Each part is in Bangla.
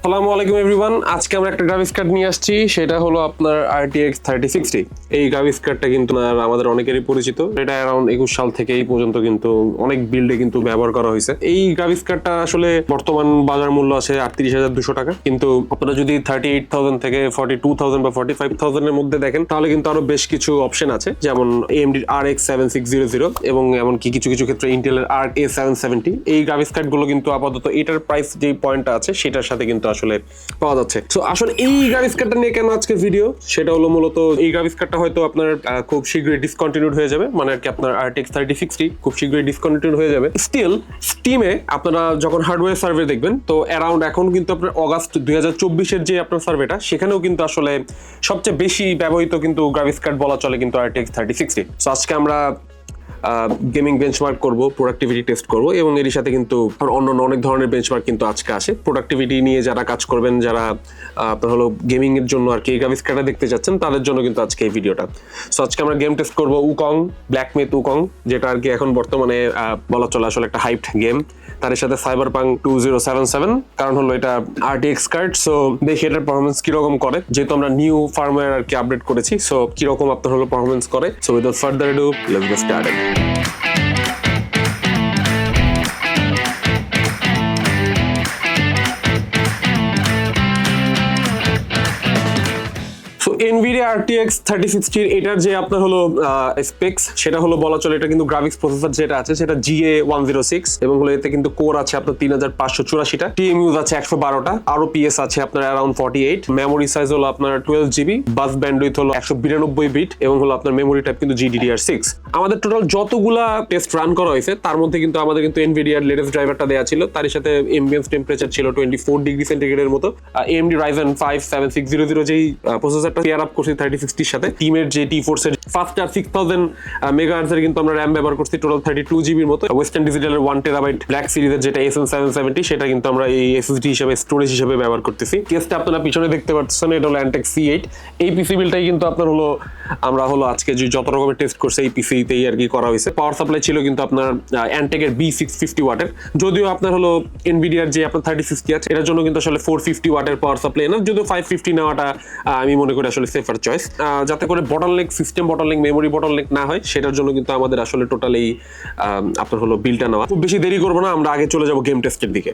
আসসালামু আলাইকুম এভরিওয়ান। আজকে আমরা একটা গ্রাফিক্স কার্ড নিয়ে আসছি, সেটা হলো আপনার RTX 3060। এই গ্রাফিক্স কার্ডটা কিন্তু আমাদের অনেকেরই পরিচিত। এটা অ্যারাউন্ড 21 সাল থেকে এই পর্যন্ত কিন্তু অনেক বিল্ডে কিন্তু ব্যবহার করা হয়েছে। এই গ্রাফিক্স কার্ডটা আসলে বর্তমান বাজার মূল্য আছে 38,200 টাকা, কিন্তু আপনারা যদি 38,000 থেকে 42,000 বা 45,000 এর মধ্যে দেখেন তাহলে কিন্তু আরো বেশ কিছু অপশন আছে, যেমন AMD RX 7600 এবং এমনকি কিছু কিছু ক্ষেত্রে ইন্টেলের Arc A770। এই গ্রাফিক্স কার্ডগুলো কিন্তু আপাতত এটার প্রাইস যে পয়েন্টটা আছে সেটার সাথে কিন্তু আসলে পাওয়া যাচ্ছে। তো আসলে এই গ্রাফিক্স কার্ডটা নিয়ে কেন আজকে ভিডিও, সেটা হলো মূলত এই গ্রাফিক্স কার্ডটা হয়তো আপনার খুব শীঘ্রই ডিসকন্টিনিউড হয়ে যাবে, মানে আর কি আপনার RTX 3060 খুব শীঘ্রই ডিসকন্টিনিউড হয়ে যাবে। স্টিল স্টিমে আপনারা যখন হার্ডওয়্যার সার্ভে দেখবেন তো অ্যারাউন্ড এখন কিন্তু আপনার অগাস্ট 2024-এর যে আপনার সার্ভেটা, সেখানেও কিন্তু আসলে সবচেয়ে বেশি ব্যবহৃত কিন্তু গ্রাফিক্স কার্ড বলা চলে কিন্তু RTX 3060। তো আজকে আমরা গেমিং বেঞ্চমার্ক করব, প্রোডাক্টিভিটি টেস্ট করব এবং এর সাথে কিন্তু অন্য অনেক ধরনের বেঞ্চমার্ক কিন্তু আজকে আসে। প্রোডাক্টিভিটি নিয়ে যারা কাজ করবেন, যারা আপনার হলো গেমিং এর জন্য আর কি গ্রাফিক্স কার্ডটা দেখতে যাচ্ছেন, তাদের জন্য কিন্তু আজকে এই ভিডিওটা। সো আজকে আমরা গেম টেস্ট করব উকং, ব্ল্যাকমেথ উকং, যেটা আর কি এখন বর্তমানে বলা চলে আসলে একটা হাইপড গেম। তার সাথে Cyberpunk 2077, কারণ হলো এটা RTX কার্ড। সো দেখি এটার পারফরমেন্স কিরকম করে, যেহেতু আমরা নিউ ফার্মওয়্যার আর কি আপডেট করেছি। সো কিরকম আপনার হলো পারফরমেন্স করে। So without further ado let's get started. Nvidia RTX 3060 এটার যে আপনার হলো স্পেক্স, সেটা হলো বলা চলে এটা কিন্তু গ্রাফিক্স প্রসেসর যেটা আছে সেটা GA106 এবং হলো এতে কিন্তু কোর আছে আপনার 3584টা, TMUs আছে 112টা, ROPS আছে আপনার অ্যারাউন্ড 48, মেমোরি সাইজ হলো আপনার 12GB, বাস ব্যান্ডউইথ হলো 192 বিট এবং হলো আপনার মেমোরি টাইপ কিন্তু GDDR6। আমাদের টোটাল যতগুলা টেস্ট রান করা হয়েছে তার মধ্যে কিন্তু আমাদের কিন্তু Nvidia এর লেটেস্ট ড্রাইভারটা দেয়া ছিল, তার সাথে এমবিয়েন্স টেম্পারেচার ছিল 24 ডিগ্রি সেন্টিগ্রেডের মতো। AMD Ryzen 5 7600 যেই প্রসেসরটা পেয়ার আপ করছি 3060 এর সাথে, টিমের যে T-Force এর ফাস্টার 6000 মেগাহার্টজ এর কিন্তু আমরা RAM ব্যবহার করছি টোটাল 32GB এর মতো। ওয়েস্টার্ন ডিজিটালের 1TB ব্ল্যাক সিরিজের যেটা SM770, সেটা কিন্তু আমরা এই SSD হিসেবে স্টোরেজ হিসেবে ব্যবহার করতেছি। কেসটা আপনারা পিছনে দেখতে পাচ্ছেন, এটা হলো Antec C8। এই পিসি বিলটাই কিন্তু আপনার হলো আমরা হলো আজকে যে যত রকমের টেস্ট করছে এই পিসিতেই আর কি করা হয়েছে। পাওয়ার সাপ্লাই ছিল কিন্তু আপনার Antec এর B650 ওয়াটের, যদিও আপনার হলো Nvidia যে আপনার 3060 আছে এটার জন্য কিন্তু আসলে 450 ওয়াটের পাওয়ার সাপ্লাই না, যদিও 550 নেওয়াটা আমি মনে করি আসলে সেফার চয়েস, যাতে করে bottleneck system bottleneck memory bottleneck না হয়, সেটার জন্য কিন্তু আমাদের আসলে টোটাল এই আপনার হলো বিলটা নেওয়া। খুব বেশি দেরি করবো না, আমরা আগে চলে যাব গেম টেস্টের দিকে।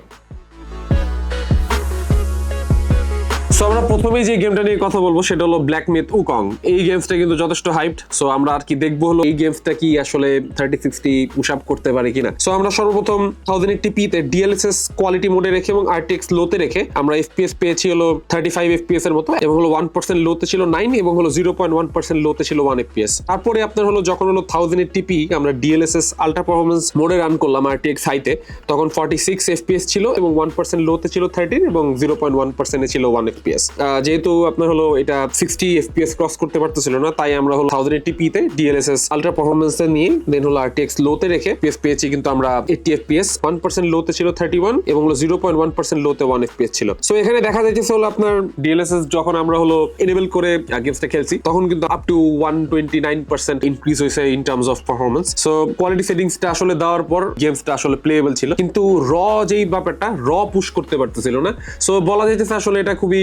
সো আমরা প্রথমেই যে গেমটা নিয়ে কথা বলবো সেটা হলো ব্ল্যাকমেথ উকং। এই গেমসটা কিন্তু যথেষ্ট হাইপড। সো আমরা আর কি দেখবো হলো এই গেমসটা কি আসলে 3060 পুশ আপ করতে পারে কিনা। সো আমরা সর্বপ্রথম 1080p তে DLSS কোয়ালিটি মোডে রেখে এবং RTX লোতে রেখে আমরা FPS পেয়েছি হলো 35 FPS এর মতো, এবং হলো 1% লোতে ছিল 9 এবং হলো 0.1% লোতে ছিল 1 FPS। তারপরে আপনার হলো যখন হলো 1080p আমরা DLSS আলট্রা পারফরম্যান্স মোডে রান করলাম RTX হাইতে, তখন 46 FPS ছিল এবং 1% লোতে ছিল 13 এবং 0.1% এ ছিল 1 FPS। যেহেতু আপনার হলো এটা 60 FPS ক্রস করতে পারতেছিল না, তাই আমরা হলো 1080p তে DLSS আলট্রা পারফরম্যান্স নিয়ে দেন হলো RTX লোতে রেখে FPS পেয়েছি কিন্তু আমরা 80 FPS, 1% লোতে ছিল 31 এবং হলো 0.1% লোতে 1 FPS ছিল। সো এখানে দেখা যাচ্ছে হলো আপনার DLSS যখন আমরা হলো এনেবল করে গেমসটা খেলছি তখন কিন্তু আপ টু 129% ইনক্রিজ হয়েছে in terms of performance. So quality সেটিংসটা আসলে দেওয়ার পর গেমসটা আসলে প্লেয়েবল ছিল, কিন্তু যেই ব্যাপারটা পুশ করতে পারতেছিল না। সো বলা যাইতেছে আসলে এটা খুবই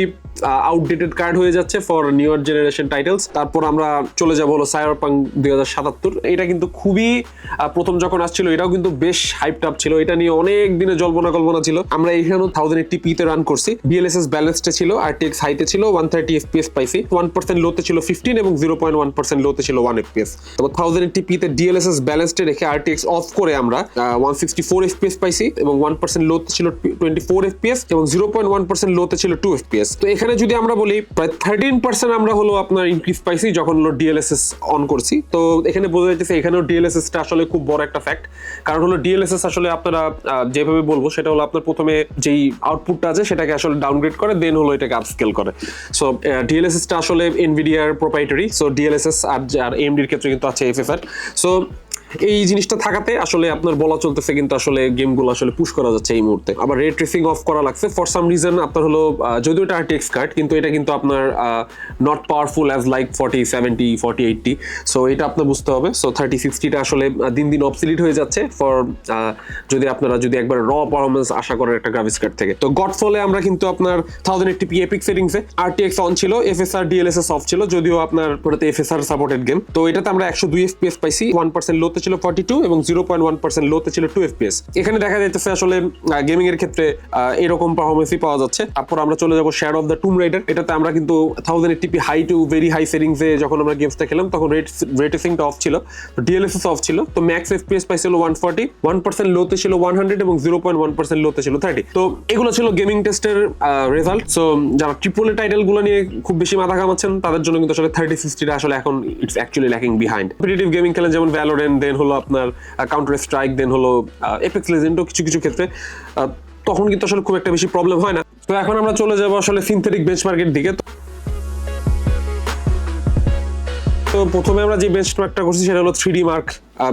আউটডেটেড কার্ড হয়ে যাচ্ছে ফর নিউয়ার জেনারেশন টাইটেলস। তারপর আমরা চলে যাব হলো Cyberpunk 2077। এটা কিন্তু খুবই প্রথম যখন আসছিল এটাও কিন্তু বেশ হাইপড আপ ছিল, এটা নিয়ে অনেক দিনে জল্পনা কল্পনা ছিল। আমরা এখানেও 1080p তে রান করছি, DLSS ব্যালেন্সড ছিল, RTX হাইতে ছিল 130 FPS পাইছি, 1% লোতে ছিল 15 এবং 0.1% লোতে ছিল 1 FPS। তারপর 1080p তে DLSS ব্যালেন্সড রেখে RTX অফ করে আমরা 164 FPS পাইছি এবং 1% লোতে ছিল 24 FPS এবং 0.1% লোতে ছিল 2 FPS। তো এখানে যদি আমরা বলি প্রায় 13% আমরা হলো আপনার ইনক্রিজ পাইছি যখন হলো DLSS অন করছি। তো এখানে বোঝা যাচ্ছে এখানেও DLSS টা আসলে খুব বড় একটা ফ্যাক্ট, কারণ হলো DLSS আসলে আপনারা যেভাবে বলবো সেটা হলো আপনার প্রথমে যেই আউটপুটটা আছে সেটাকে আসলে ডাউনগ্রেড করে দেন হলো এটাকে আপস্কেল করে। সো DLSS টা আসলে Nvidia এর প্রোপ্রাইটারি। সো DLSS আর AMD এর ক্ষেত্রে কিন্তু আছে FSR। সো এই জিনিসটা থাকাতে আসলে আপনার বলা চলতেছে কিন্তু আসলে গেমগুলো আসলে পুশ করা যাচ্ছে এই মুহূর্তে। আবার রে ট্রেসিং অফ করা লাগছে ফর সাম রিজন। আপনার হলো যদিও এটা RTX কার্ড, কিন্তু এটা কিন্তু আপনার not powerful as like 4070 4080। So এটা আপনার বুঝতে হবে। সো 3060টা আসলে দিন দিন অবসলিট হয়ে যাচ্ছে ফর যদি আপনারা একবার র পারফরমেন্স আশা করেন একটা গ্রাফিক্স কার্ড থেকে। তো গডফলে আমরা কিন্তু আপনার 1080p এপিক সেটিংসে RTX অন ছিল, FSR DLSS অফ ছিল, যদিও আপনার ওটাতে FSR সাপোর্টেড গেম। তো এটাতে আমরা 102 FPS পাইছি, 1% লোতে ছিল 42 এবং 0.1% লোতে ছিল 2 FPS। এখানে দেখা যাইতেছে আসলে গেমিং এর ক্ষেত্রে এরকম পারফরমেন্সই পাওয়া যাচ্ছে। তারপর আমরা চলে যাব Shadow of the Tomb Raider. এটাতে আমরা কিন্তু 1080p high two very high সেটিংসে যখন আমরা গেমসটা খেলাম তখন রে ট্রেসিংটা অফ ছিল, DLSS অফ ছিল। তো ম্যাক্স FPS পাইছিল 140, 1% লোতে ছিল 100 এবং 0.1% লোতে ছিল 30। তো এগুলো ছিল গেমিং টেস্টের রেজাল্ট। সো যারা ট্রিপল এ টাইটেল গুলো নিয়ে খুব বেশি মাথা ঘামাচ্ছেন তাদের জন্য কিন্তু আসলে 3060টা আসলে এখন it's actually lacking behind. Competitive gaming খেলেন যেমন ভ্যালোরেন্ট, দেন হলো আপনার কাউন্টার স্ট্রাইক, দেন হলো এপেক্স লেজেন্ডও কিছু ক্ষেত্রে, তখন কিন্তু আসলে খুব একটা বেশি প্রবলেম হয় না। তো এখন আমরা চলে যাবো আসলে সিনথেটিক বেঞ্চমার্কের দিকে। তো প্রথমে আমরা যে বেঞ্চমার্কটা করছি সেটা হলো 3D মার্ক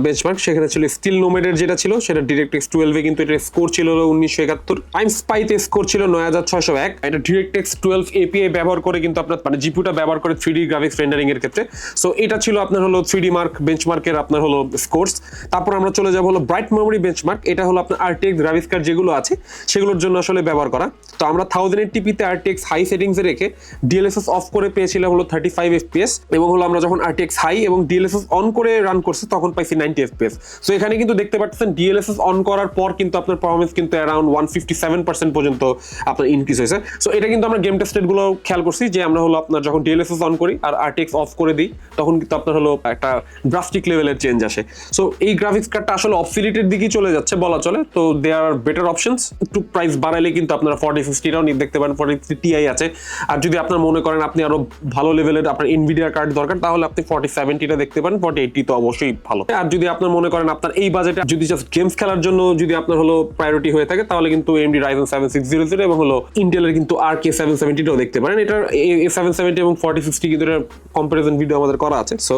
বেঞ্চমার্ক। সেখানে ছিল স্টিল নোমেডের যেটা ছিল সেটা DirectX 12 এ কিন্তু এটা স্কোর ছিল 1971, টাইম স্পাইতে স্কোর ছিল 9601। এটা DirectX 12 API ব্যবহার করে কিন্তু আপনার মানে জিপিইউটা ব্যবহার করে 3D গ্রাফিক্স রেন্ডারিং এর ক্ষেত্রে। সো এটা ছিল আপনার হলো 3D মার্ক বেঞ্চমার্কের আপনার হলো স্কোরস। তারপর আমরা চলে যাব হলো ব্রাইট মেমোরি বেঞ্চমার্ক। এটা হলো আপনার RTX গ্রাফিক্স কার্ড যেগুলো আছে সেগুলোর জন্য আসলে ব্যবহার করা। তো আমরা 1080p তে RTX হাই সেটিংসে রেখে DLSS অফ করে পেয়েছিলাম হলো 35 FPS, এবং হলো আমরা যখন RTX হাই এবং DLSS অন করে রান করছি তখন পাইছি 90 FPS। সো এখানে কিন্তু দেখতে পাচ্ছেন DLSS অন করার পর কিন্তু আপনার পারফরম্যান্স কিন্তু অ্যারাউন্ড 157% পর্যন্ত আপনার ইনক্রিজ হয়েছে। সো এটা কিন্তু আমরা গেম টেস্টেড গুলো খেয়াল করছি যে আমরা হলো আপনার যখন DLSS অন করি আর RTX অফ করে দিই তখন কিন্তু আপনার হলো একটা ড্রাস্টিক লেভেলের চেঞ্জ আসে। সো এই গ্রাফিক্স কার্ডটা আসলে অবসলিটের দিকেই চলে যাচ্ছে বলা চলে। তো দে আর বেটার অপশনস। একটু প্রাইস বাড়াইলে কিন্তু আপনারা 4050টাও দেখতে পারেন, 4050 Ti আছে। আর যদি আপনার মনে করেন আপনি আরো ভালো লেভেলের আপনার Nvidia কার্ড দরকার তাহলে আপনি 4070টা দেখতে পারেন, 4080 তো অবশ্যই ভালো। আর যদি আপনার মনে করেন আপনার এই বাজেটে যদি জাস্ট গেমস খেলার জন্য যদি আপনার হলো প্রায়োরিটি হয়ে থাকে তাহলে কিন্তু AMD Ryzen 7600 এবং হলো ইন্টেলের কিন্তু RK 770টাও দেখতে পারেন। এটার 770 এবং 4050 কিন্তু এটার কম্পারিজন ভিডিও আমাদের করা আছে, সো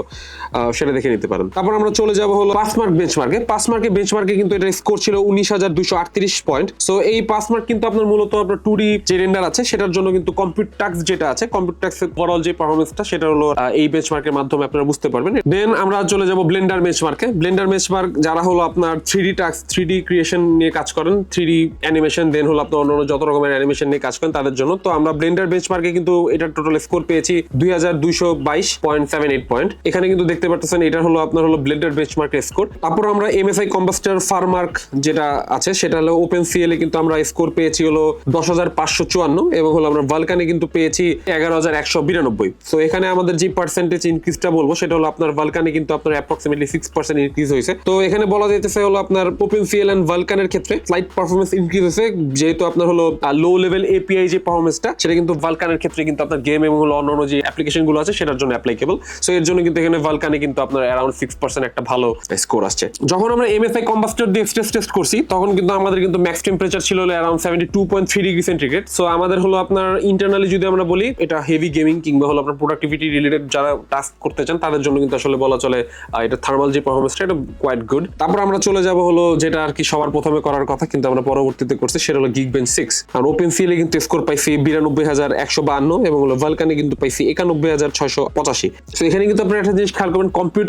সেটা দেখে নিতে পারেন। তারপর আমরা চলে যাব হলো পাসমার্ক বেঞ্চমার্কে। পাসমার্কে বেঞ্চমার্কে কিন্তু এটা স্কোর ছিল 19238 পয়েন্ট। সো এই পাসমার্ক কিন্তু আপনার মূলত আপনার 2D যে রেন্ডার আছে সেটার জন্য কিন্তু কম্পিউট টাক্স যেটা আছে, কম্পিউট টাক্সের ওভারঅল যে পারফরম্যান্সটা সেটা হলো এই বেঞ্চমার্কের মাধ্যমে আপনারা বুঝতে পারবেন। দেন আমরা চলে যাব ব্লেন্ডার বেঞ্চমার্কে। ব্লেন্ডার বেঞ্চমার্ক যারা হলো আপনার 3D টাক্স 3D ক্রিয়েশন নিয়ে কাজ করেন, 3D অ্যানিমেশন, দেন হলো আপনার অন্যান্য যত রকমের অ্যানিমেশন নিয়ে কাজ করেন তাদের জন্য। তো আমরা ব্লেন্ডার বেঞ্চমার্কে কিন্তু এটার টোটাল স্কোর পেয়েছি 2222.78 পয়েন্ট। এখানে কিন্তু দেখতে পাচ্ছেন এটা হলো আপনার হলো ব্লেন্ডার বেঞ্চমার্কের স্কোর। তারপর আমরা MSI কম্বাস্টার ফারমার্ক যেটা আছে সেটা হলো OpenCL এ কিন্তু আমরা স্কোর পেয়েছি হলো 10554 এবং হলো আমরা ভালকানে কিন্তু পেয়েছি 11192। সো এখানে আমাদের যে পার্সেন্টেজ ইনক্রিজটা বলবো সেটা হলো আপনার ভালকানে কিন্তু আপনার অ্যাপ্রক্সিমেটলি 6% ইনক্রিজ হয়েছে। তো এখানে বলা যাইতেছে হলো আপনার OpenCL এন্ড ভালকানের ক্ষেত্রে স্লাইট পারফরম্যান্স ইনক্রিজ হয়েছে, যেহেতু আপনার হলো লো লেভেল API যে পারফরম্যান্সটা সেটা কিন্তু ভালকানের ক্ষেত্রে কিন্তু আপনার গেম এবং হলো অন্যান্য যে অ্যাপ্লিকেশন গুলো আছে সেটার জন্য অ্যাপ্লিকেবল। সো এর জন্য কিন্তু এখানে ভালকানে কিন্তু আপনার অ্যারাউন্ড 6% একটা ভালো স্কোর আসছে। যখন আমরা MSI কম্বাস্টার দিয়ে স্ট্রেস টেস্ট করছি তখন কিন্তু আমাদের কিন্তু ম্যাক্স টেম্পারেচার ছিল অ্যারাউন্ড 72.3 ডিগ্রি সেন্টিগ্রেড। সো আমাদের হলো আপনার ইন্টারনালি যদি আমরা বলি এটা হেভি গেমিং কিংবা হলো আপনার প্রোডাক্টিভিটি রিলেটেড যারা টাস্ক করতে চান তাদের জন্য কিন্তু আসলে বলা চলে এটা থার্মাল যে পারফরম্যান্সটা এটা কোয়াইট গুড। তারপর আমরা চলে যাব হলো যেটা আর কি সবার প্রথমে করার কথা কিন্তু আমরা পরবর্তীতে করছি সেটা হলো Geekbench 6। আর OpenCL এ কিন্তু স্কোর পাইছি 92152 এবং হলো ভালকানে কিন্তু পাইছি 91685। সো এখানে কিন্তু আপনারা একটা জিনিস খেয়াল করবেন, কম্পিউট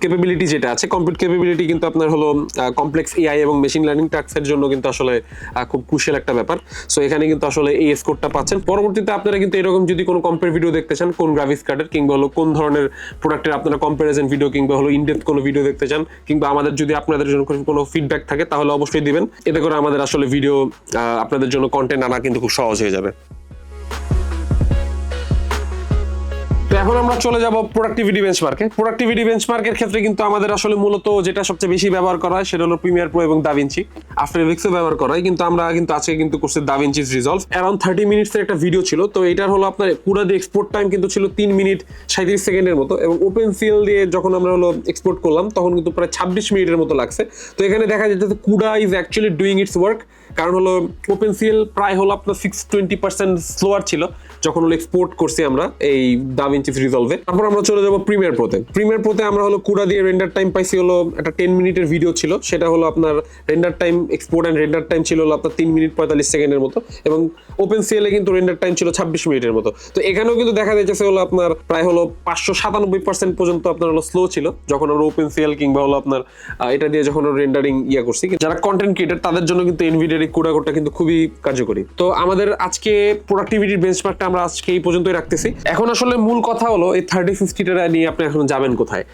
ক্যাপাবিলিটি যেটা আছে, কম্পিউট ক্যাপাবিলিটি কিন্তু আপনার হলো কমপ্লেক্স AI এবং মেশিন লার্নিং টাস্কের জন্য কিন্তু আসলে খুব ক্রুশিয়াল একটা ব্যাপার। সো এখানে কিন্তু আসলে এই স্কোরটা পাচ্ছেন। পরবর্তীতে আপনারা কিন্তু এরকম যদি কোনো কম্পেয়ার ভিডিও দেখতে চান কোন গ্রাফিক্স কার্ডের কিংবা হলো কোন ধরনের প্রোডাক্টের আপনারা কম্পারিজন ভিডিও কিংবা হলো ইনডেপথ কোনো ভিডিও দেখতে চান কিংবা আমাদের যদি আপনাদের জন্য কোনো ফিডব্যাক থাকে তাহলে অবশ্যই দিবেন। এতে করে আমাদের আসলে ভিডিও আপনাদের জন্য কন্টেন্ট আনা কিন্তু খুব সহজ হয়ে যাবে। তো এখন আমরা চলে যাব প্রোডাক্টিভিটি বেঞ্চমার্কে। প্রোডাক্টিভিটি বেঞ্চমার্কের ক্ষেত্রে কিন্তু আমাদের আসলে মূলত যেটা সবচেয়ে বেশি ব্যবহার করা হয় সেটা হলো প্রিমিয়ার প্রো এবং দাভিঞ্চি। আফটার এফেক্টসও ব্যবহার করা হয়, কিন্তু আমরা কিন্তু আজকে কিন্তু করছি দাভিঞ্চিস রিজলভ। অ্যারাউন্ড 30 মিনিটসের একটা ভিডিও ছিল, তো এটার হলো আপনার পুরো দিয়ে এক্সপোর্ট টাইম কিন্তু ছিল 3 মিনিট 37 সেকেন্ডের মতো, এবং ওপেন সিএল দিয়ে যখন আমরা হলো এক্সপোর্ট করলাম তখন কিন্তু প্রায় 26 মিনিটের মতো লাগছে। তো এখানে দেখা যাচ্ছে CUDA is actually doing it's work, কারণ হলো ওপেন সিএল প্রায় হলো আপনার 620% স্লোয়ার ছিল যখন হলো এক্সপোর্ট করছি আমরা এই দাভিঞ্চিস রিজলভে। তারপর আমরা চলে যাবো প্রিমিয়ার প্রোতে। প্রিমিয়ার প্রোতে আমরা হলো কুডা দিয়ে রেন্ডার টাইম পাইছি হলো একটা 10 মিনিটের ভিডিও ছিল, সেটা হলো আপনার render time export and render time ছিল হলো আপনার 3 মিনিট 45 সেকেন্ডের মতো, এবং ওপেন সিএলে কিন্তু রেন্ডার টাইম ছিল 26 মিনিটের মতো। তো এখানেও কিন্তু দেখা যাচ্ছে হলো আপনার প্রায় হলো 597% পর্যন্ত আপনার হলো স্লো ছিল যখন আমরা ওপেন সিএল কিংবা হলো আপনার এটা দিয়ে যখন রেন্ডারিং করছি। যারা কন্টেন্ট ক্রিয়েটার তাদের জন্য কিন্তু এনভিডিয়ার এই কুডা কোডটা কিন্তু খুবই কার্যকরী। তো আমাদের আজকে প্রোডাক্টিভিটির বেঞ্চমার্কটা আমরা আজকে এই পর্যন্তই রাখতেছি। এখন আসলে মূল কথা হলো এই 3050টা নিয়ে আপনি এখন যাবেন কোথায়?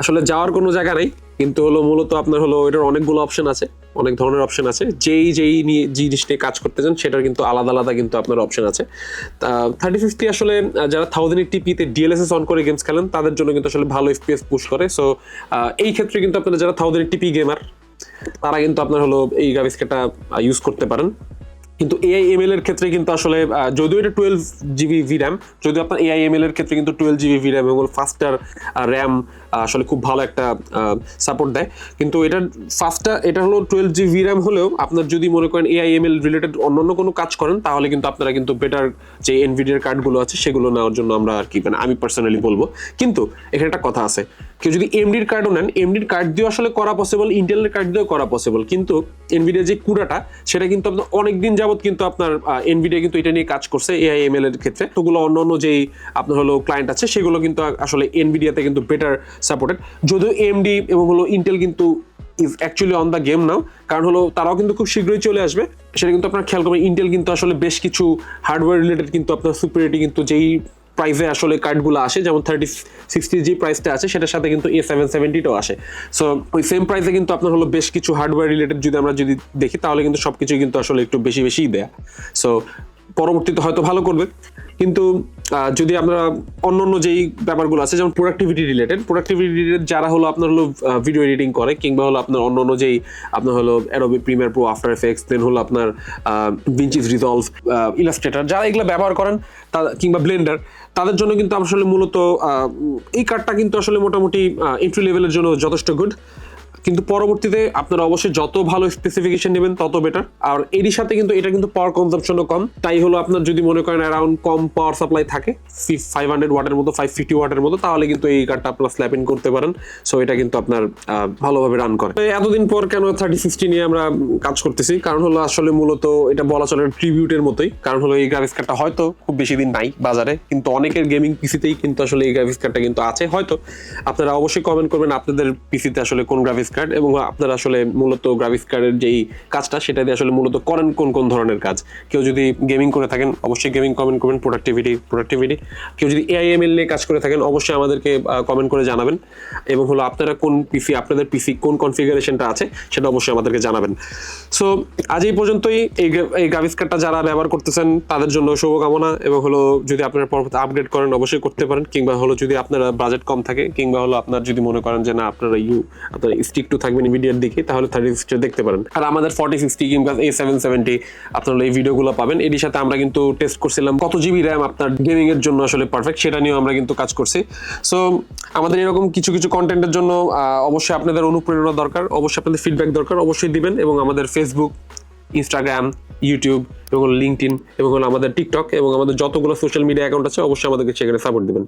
আসলে যাওয়ার কোনো জায়গা নেই, কিন্তু হলো মূলত আপনার হলো এটার অনেকগুলো অপশন আছে, অনেক ধরনের অপশন আছে। যেই নিয়ে জিনিস নিয়ে কাজ করতে চান সেটার কিন্তু আলাদা আলাদা কিন্তু আপনার অপশন আছে। 3050 আসলে যারা 1080p-তে ডিএলএসএস অন করে গেমস খেলেন তাদের জন্য কিন্তু আসলে ভালো এফপিএস পুশ করে। সো এই ক্ষেত্রে কিন্তু আপনারা যারা 1080p গেমার তারা কিন্তু আপনার হলো এই গ্রাফিক্স কার্ডটা ইউজ করতে পারেন। কিন্তু AIML এর ক্ষেত্রে কিন্তু আসলে যদিও এটা 12GB VRAM, যদিও আপনার AIML এর ক্ষেত্রে কিন্তু 12GB VRAM এবং ফাস্টার RAM আসলে খুব ভালো একটা সাপোর্ট দেয়, কিন্তু এটা হলো 12GB VRAM হলেও আপনার যদি মনে করেন AIML রিলেটেড অন্যান্য কোনো কাজ করেন তাহলে কিন্তু আপনারা কিন্তু বেটার যে এনভিডিয়ার কার্ডগুলো আছে সেগুলো নেওয়ার জন্য আমরা আর কি মানে আমি পার্সোনালি বলবো। কিন্তু এখানে একটা কথা আছে, কেউ যদি এমডির কার্ডও নেন, এমডির কার্ড দিয়েও আসলে করা পসিবল, ইন্টেলের কার্ড দিয়েও করা পসিবল, কিন্তু এনভিডিয়ার যে কুড়াটা সেটা কিন্তু আপনার অনেকদিন যাবত কিন্তু আপনার এনভিডিয়া কিন্তু এটা নিয়ে কাজ করছে AIML এর ক্ষেত্রে। ওগুলো অন্যান্য যেই আপনার হলো ক্লায়েন্ট আছে সেগুলো কিন্তু আসলে এনভিডিয়াতে কিন্তু বেটার সাপোর্টেড, যদিও এমডি এবং হলো ইন্টেল কিন্তু is actually on the game now, কারণ হলো তারাও কিন্তু খুব শীঘ্রই চলে আসবে। সেটা কিন্তু আপনার খেয়াল করবেন, ইন্টেল কিন্তু আসলে বেশ কিছু হার্ডওয়্যার রিলেটেড কিন্তু আপনার সুপারিটি কিন্তু যেই প্রাইসে আসলে কার্ডগুলো আসে, যেমন 3060 যে প্রাইসটা আছে সেটার সাথে কিন্তু A770টাও আসে। সো ওই সেম প্রাইসে কিন্তু আপনার হলো বেশ কিছু হার্ডওয়্যার রিলেটেড যদি আমরা দেখি তাহলে কিন্তু সবকিছু কিন্তু আসলে একটু বেশিই দেয়া। সো পরবর্তীতে হয়তো ভালো করবে, কিন্তু যদি আমরা অন্যান্য যেই ব্যাপারগুলো আছে যেমন প্রোডাক্টিভিটি রিলেটেড যারা হলো আপনার হলো ভিডিও এডিটিং করে কিংবা হলো আপনার অন্যান্য যেই আপনার হলো Adobe Premiere Pro, After Effects, then হলো আপনার ভিঞ্চিস রিজলভ, ইলাস্ট্রেটর যারা এগুলো ব্যবহার করেন কিংবা ব্লেন্ডার, তাদের জন্য কিন্তু আসলে মূলত এই কার্ডটা কিন্তু আসলে মোটামুটি এন্ট্রি লেভেলের জন্য যথেষ্ট গুড। কিন্তু পরবর্তীতে আপনারা অবশ্যই যত ভালো স্পেসিফিকেশন নেবেন তত বেটার। আর এরই সাথে কিন্তু এটা কিন্তু পাওয়ার কনজাম্পশনও কম, তাই হলো আপনার যদি মনে করেন অ্যারাউন্ড কম পাওয়ার সাপ্লাই থাকে 500 ওয়াটের মতো, 550 ওয়াটের মতো, তাহলে কিন্তু এই কার্ডটা আপনারা স্ল্যাপ ইন করতে পারেন। সো এটা কিন্তু আপনার ভালোভাবে রান করে। এতদিন পর কেন 3060 নিয়ে আমরা কাজ করতেছি, কারণ হলো আসলে মূলত এটা বলা চলে ট্রিবিউটের মতোই, কারণ হলো এই গ্রাফিক্স কার্ডটা হয়তো খুব বেশি দিন নাই বাজারে, কিন্তু অনেকের গেমিং পিসিতেই কিন্তু আসলে এই গ্রাফিক্স কার্ডটা কিন্তু আছে। হয়তো আপনারা অবশ্যই কমেন্ট করবেন আপনাদের পিসিতে আসলে কোন গ্রাফিক্স কার্ড, এবং আপনারা আসলে মূলত গ্রাফিক্স কার্ডের যেই কাজটা সেটা দিয়ে আসলে মূলত করেন কোন ধরনের কাজ। কেউ যদি গেমিং করে থাকেন অবশ্যই গেমিং কমেন্ট করবেন, প্রোডাক্টিভিটি। কেউ যদি AIML নিয়ে কাজ করে থাকেন অবশ্যই আমাদেরকে কমেন্ট করে জানাবেন, এবং হলো আপনারা আপনাদের পিসি কোন কনফিগারেশনটা আছে সেটা অবশ্যই আমাদেরকে জানাবেন। সো আজ এই পর্যন্তই। এই গ্রাফিক্স কার্ডটা যারা ব্যবহার করতেছেন তাদের জন্য শুভকামনা, এবং হলো যদি আপনারা পরবর্তী আপগ্রেড করেন অবশ্যই করতে পারেন, কিংবা হলো যদি আপনারা বাজেট কম থাকে কিংবা হলো আপনার যদি মনে করেন যে না আপনারা স্টিক টু থাকবেন ভিডিওর দিকে, তাহলে 3060 দেখতে পারেন। আর আমাদের 4060 কিংবা A770 আপনারা এই ভিডিওগুলো পাবেন। এর সাথে আমরা কিন্তু টেস্ট করছিলাম কত জিবি র্যাম আপনার গেমিং এর জন্য আসলে পারফেক্ট, সেটা নিয়েও আমরা কিন্তু কাজ করছি। সো আমাদের এরকম কিছু কন্টেন্টের জন্য অবশ্যই আপনাদের অনুপ্রেরণা দরকার, অবশ্যই আপনাদের ফিডব্যাক দরকার, অবশ্যই দিবেন। এবং আমাদের ফেসবুক, ইনস্টাগ্রাম, ইউটিউব এবং লিঙ্কডইন এবং আমাদের টিকটক এবং আমাদের যতগুলো সোশ্যাল মিডিয়া অ্যাকাউন্ট আছে অবশ্যই আমাদেরকে সেখানে সাপোর্ট দিবেন।